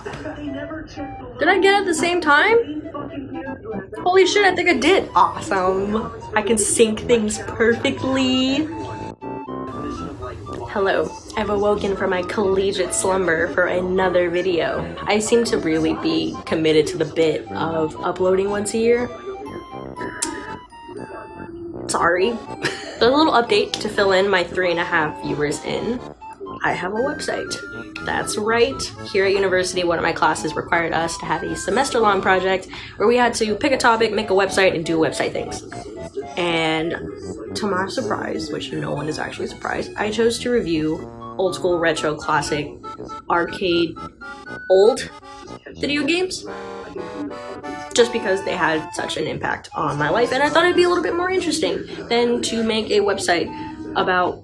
Did I get it at the same time? Holy shit, I think I did. Awesome. I can sync things perfectly. Hello, I've awoken from my collegiate slumber for another video. I seem to really be committed to the bit of uploading once a year. Sorry. There's a little update to fill in my 3.5 viewers in. I have a website. That's right. Here at university, one of my classes required us to have a semester-long project where we had to pick a topic, make a website, and do website things. And to my surprise, which no one is actually surprised, I chose to review old school, retro, classic, arcade, old video games. Just because they had such an impact on my life, and I thought it'd be a little bit more interesting than to make a website about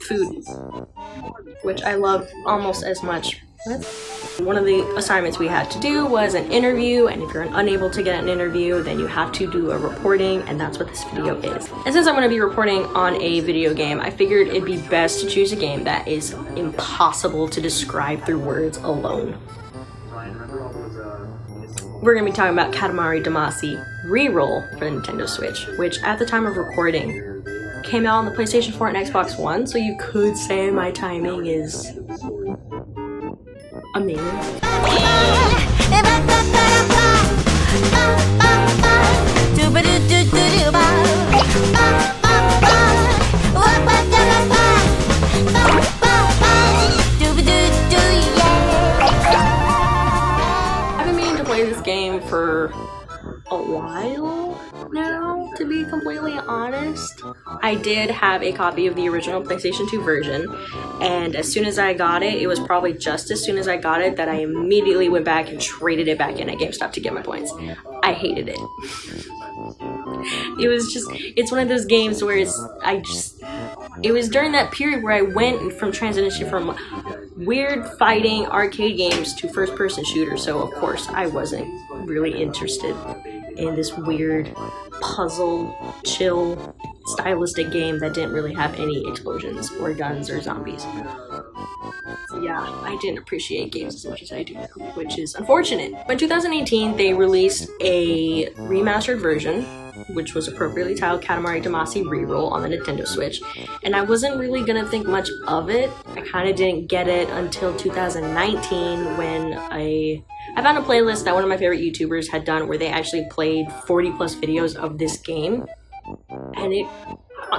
food, which I love almost as much. One of the assignments we had to do was an interview, and if you're unable to get an interview, then you have to do a reporting, and that's what this video is. And since I'm going to be reporting on a video game, I figured it'd be best to choose a game that is impossible to describe through words alone. We're going to be talking about Katamari Damacy REROLL for the Nintendo Switch, which at the time of recording came out on the PlayStation 4 and Xbox One, so you could say my timing is amazing. I've been meaning to play this game for a while now, to be completely honest. I did have a copy of the original PlayStation 2 version, and as soon as I got it, it was probably just as soon as I got it that I immediately went back and traded it back in at GameStop to get my points. I hated it. It was just, it's one of those games where it was during that period where I went from transition from weird fighting arcade games to first-person shooters, so of course I wasn't really interested in this weird puzzle, chill, stylistic game that didn't really have any explosions or guns or zombies. Yeah, I didn't appreciate games as much as I do now, which is unfortunate. In 2018, they released a remastered version, which was appropriately titled Katamari Damacy REROLL on the Nintendo Switch, and I wasn't really gonna think much of it. I kind of didn't get it until 2019 when I found a playlist that one of my favorite YouTubers had done where they actually played 40+ videos of this game, and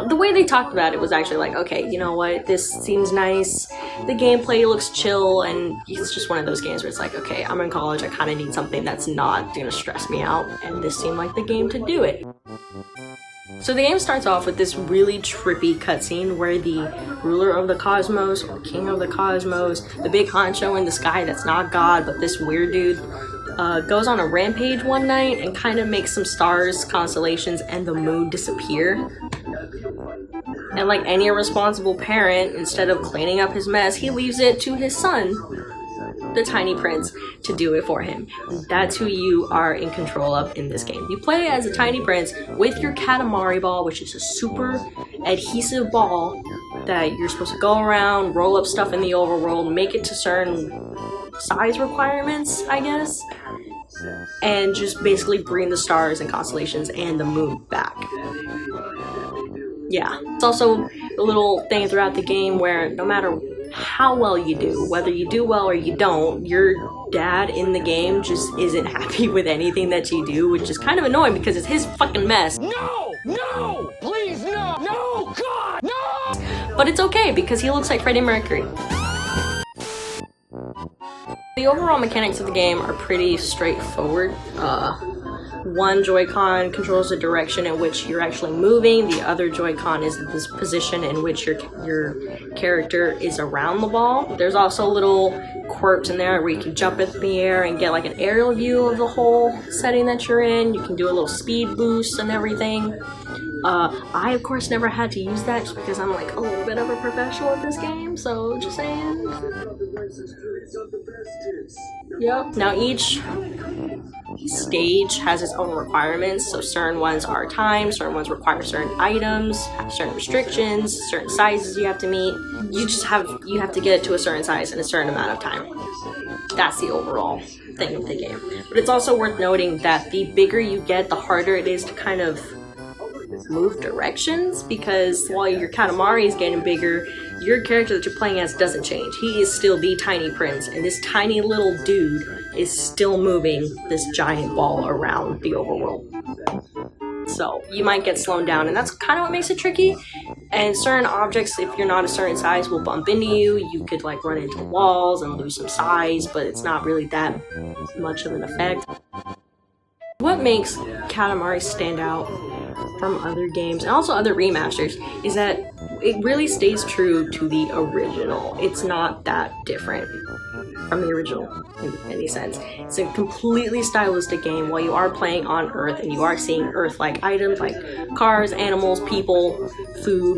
the way they talked about it was actually like, okay, you know what, this seems nice, the gameplay looks chill, and it's just one of those games where it's like, okay, I'm in college, I kind of need something that's not gonna stress me out, and this seemed like the game to do it. So the game starts off with this really trippy cutscene where the ruler of the cosmos, or king of the cosmos, the big honcho in the sky that's not God, but this weird dude, goes on a rampage one night and kind of makes some stars, constellations, and the moon disappear. And like any irresponsible parent, instead of cleaning up his mess, he leaves it to his son, the tiny prince, to do it for him. And that's who you are in control of in this game. You play as a tiny prince with your Katamari ball, which is a super adhesive ball that you're supposed to go around, roll up stuff in the overworld, make it to certain size requirements, I guess, and just basically bring the stars and constellations and the moon back. Yeah, it's also a little thing throughout the game where no matter how well you do, whether you do well or you don't, your dad in the game just isn't happy with anything that you do, which is kind of annoying because it's his fucking mess. No! No! Please, no! No! God! No! But it's okay because he looks like Freddie Mercury. The overall mechanics of the game are pretty straightforward. One Joy-Con controls the direction in which you're actually moving, the other Joy-Con is this position in which your character is around the ball. There's also little quirks in there where you can jump in the air and get like an aerial view of the whole setting that you're in. You can do a little speed boost and everything. I of course never had to use that just because I'm like a little bit of a professional at this game, so just saying. Yep. Now each stage has its own requirements, so certain ones are timed, certain ones require certain items, have certain restrictions, certain sizes you have to meet. You have to get it to a certain size in a certain amount of time. That's the overall thing of the game. But it's also worth noting that the bigger you get, the harder it is to kind of move directions, because while your Katamari is getting bigger, your character that you're playing as doesn't change. He is still the tiny prince, and this tiny little dude is still moving this giant ball around the overworld. So you might get slowed down, and that's kind of what makes it tricky. And certain objects, if you're not a certain size, will bump into you. You could like run into walls and lose some size, but it's not really that much of an effect. What makes Katamari stand out from other games, and also other remasters, is that it really stays true to the original. It's not that different from the original in any sense. It's a completely stylistic game. While you are playing on Earth and you are seeing Earth-like items like cars, animals, people, food,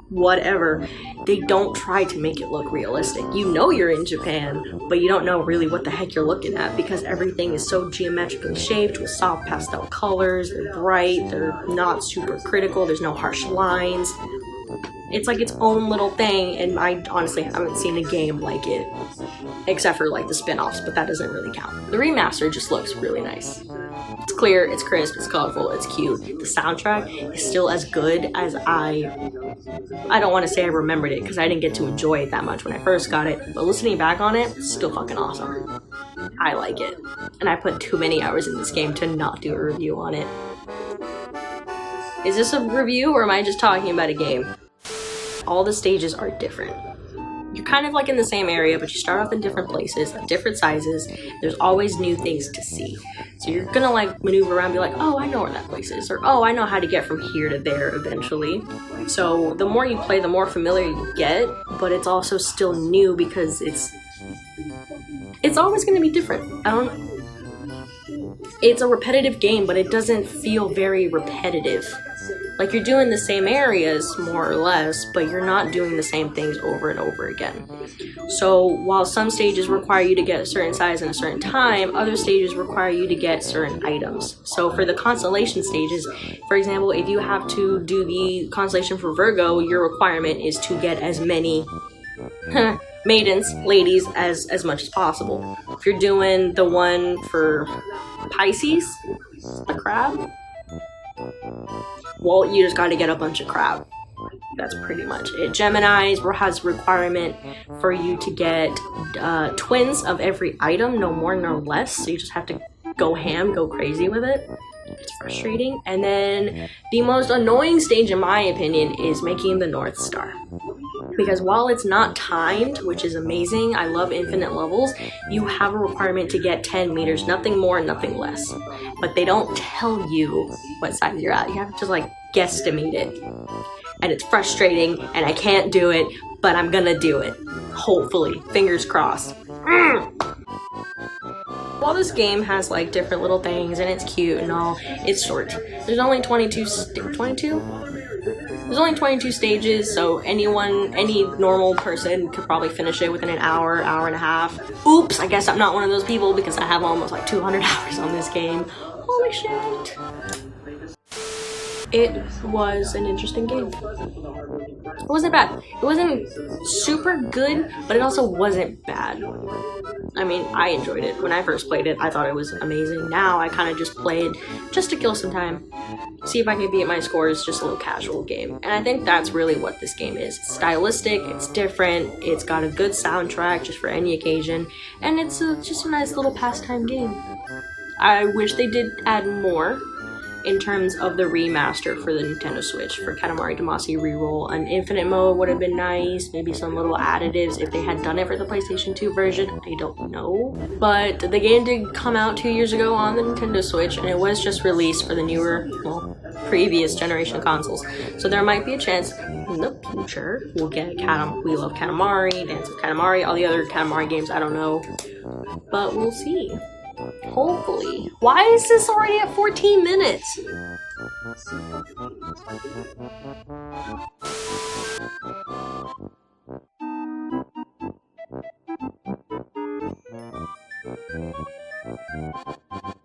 whatever, they don't try to make it look realistic. You know you're in Japan, but you don't know really what the heck you're looking at, because everything is so geometrically shaped with soft pastel colors. They're bright, they're not super critical, there's no harsh lines. It's like its own little thing, and I honestly haven't seen a game like it, except for like the spin-offs, but that doesn't really count. The remaster just looks really nice. It's clear, it's crisp, it's colorful, it's cute. The soundtrack is still as good as I don't want to say I remembered it, because I didn't get to enjoy it that much when I first got it, but listening back on it, it's still fucking awesome. I like it. And I put too many hours in this game to not do a review on it. Is this a review, or am I just talking about a game? All the stages are different. You're kind of like in the same area, but you start off in different places, at different sizes. There's always new things to see. So you're gonna like maneuver around and be like, oh, I know where that place is, or oh, I know how to get from here to there eventually. So the more you play, the more familiar you get, but it's also still new because it's always gonna be different. It's a repetitive game, but it doesn't feel very repetitive. Like you're doing the same areas more or less, but you're not doing the same things over and over again. So while some stages require you to get a certain size in a certain time, other stages require you to get certain items. So for the constellation stages, for example, if you have to do the constellation for Virgo, your requirement is to get as many maidens, ladies, as much as possible. If you're doing the one for Pisces, the crab, well, you just gotta get a bunch of crab. That's pretty much it. Gemini's has requirement for you to get twins of every item, no more, no less. So you just have to go ham, go crazy with it. It's frustrating. And then the most annoying stage, in my opinion, is making the North Star. Because while it's not timed, which is amazing, I love infinite levels, you have a requirement to get 10 meters, nothing more, nothing less. But they don't tell you what size you're at. You have to just like guesstimate it. And it's frustrating, and I can't do it, but I'm gonna do it. Hopefully. Fingers crossed. While this game has like different little things and it's cute and all, it's short. There's only 22? There's only 22 stages, so any normal person could probably finish it within an hour, hour and a half. Oops, I guess I'm not one of those people because I have almost like 200 hours on this game. Holy shit. It was an interesting game. It wasn't bad. It wasn't super good, but it also wasn't bad. I mean, I enjoyed it. When I first played it, I thought it was amazing. Now I kind of just played just to kill some time. See if I can beat my scores, just a little casual game. And I think that's really what this game is. It's stylistic, it's different, it's got a good soundtrack just for any occasion, and it's just a nice little pastime game. I wish they did add more in terms of the remaster for the Nintendo Switch for Karamari Damacy REROLL. An infinite mode would have been nice, maybe some little additives if they had done it for the PlayStation 2 version, I don't know. But the game did come out 2 years ago on the Nintendo Switch, and it was just released for the newer, well, previous generation consoles. So there might be a chance in the future we'll get We Love Katamari, Dance of Katamari, all the other Katamari games, I don't know. But we'll see. Hopefully. Why is this already at 14 minutes?